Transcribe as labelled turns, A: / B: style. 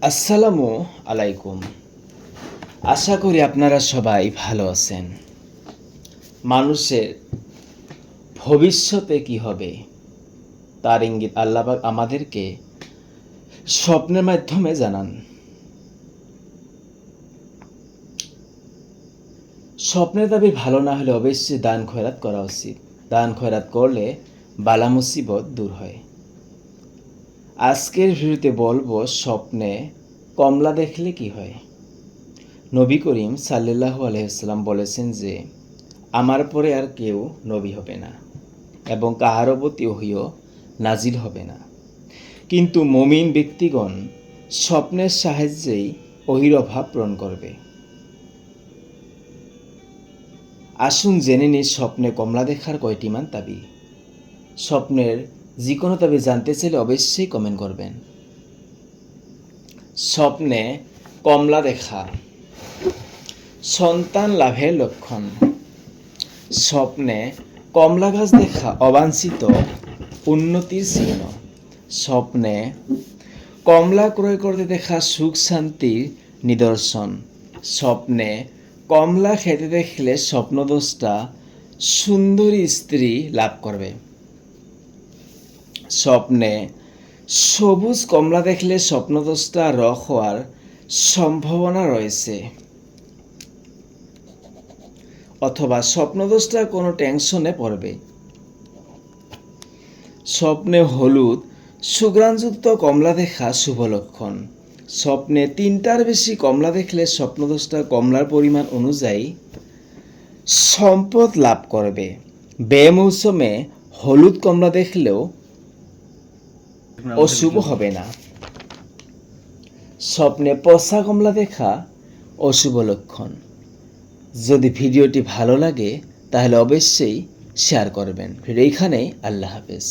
A: আসসালামু আলাইকুম। আশা করি আপনারা সবাই ভালো আছেন। মানুষের ভবিষ্যতে কি হবে তার ইঙ্গিত আল্লাহ পাক আমাদেরকে স্বপ্নের মাধ্যমে জানান। স্বপ্নের দাবি ভালো না হলে অবশ্যই দান খয়রাত করা উচিত। দান খয়রাত করলে বালা মুসিবত দূর হয়। আজকের ভিডিওতে বলবো স্বপ্নে কমলা দেখলে কি হয়। নবী করিম সাল্লাল্লাহু আলাইহি ওয়াসাল্লাম বলেছেন যে আমার পরে আর কেউ নবী হবে না এবং কাহারও প্রতি ওহীও নাজিল হবে না, কিন্তু মুমিন ব্যক্তিগণ স্বপ্নের সাহায্যেই ওহীর অভাব পূরণ করবে। আসুন জেনে নিই স্বপ্নে কমলা দেখার কয়টি মান তাবি। স্বপ্নের যে কোনো তাবি জানতে চাইলে অবশ্যই কমেন্ট করবেন। স্বপ্নে কমলা দেখা সন্তান লাভের লক্ষণ। স্বপ্নে কমলা গাছ দেখা অবাঞ্ছিত উন্নতির চিহ্ন। স্বপ্নে কমলা ক্রয় করতে দেখা সুখ শান্তির নিদর্শন। স্বপ্নে কমলা খেতে দেখলে স্বপ্নদ্রষ্টা সুন্দরী স্ত্রী লাভ করবে। স্বপ্নে সবুজ কমলা দেখলে স্বপ্নদ্রষ্টা রক হওয়ার সম্ভাবনা রয়েছে, অথবা স্বপ্নদ্রষ্টা কোনো টেনশনে পড়বে। স্বপ্নে হলুদ সুঘ্রাণযুক্ত কমলা দেখা শুভ লক্ষণ। স্বপ্নে 3টার বেশি কমলা দেখলে স্বপ্নদ্রষ্টা কমলার পরিমাণ অনুযায়ী সম্পদ লাভ করবে। বে মৌসুমে হলুদ কমলা দেখলেও অশুভ হবে না। স্বপ্নে পচা কমলা দেখা অশুভ লক্ষণ। যদি ভিডিওটি ভালো লাগে তাহলে অবশ্যই শেয়ার করবেন। ভিডিও এইখানেই। আল্লাহ হাফেজ।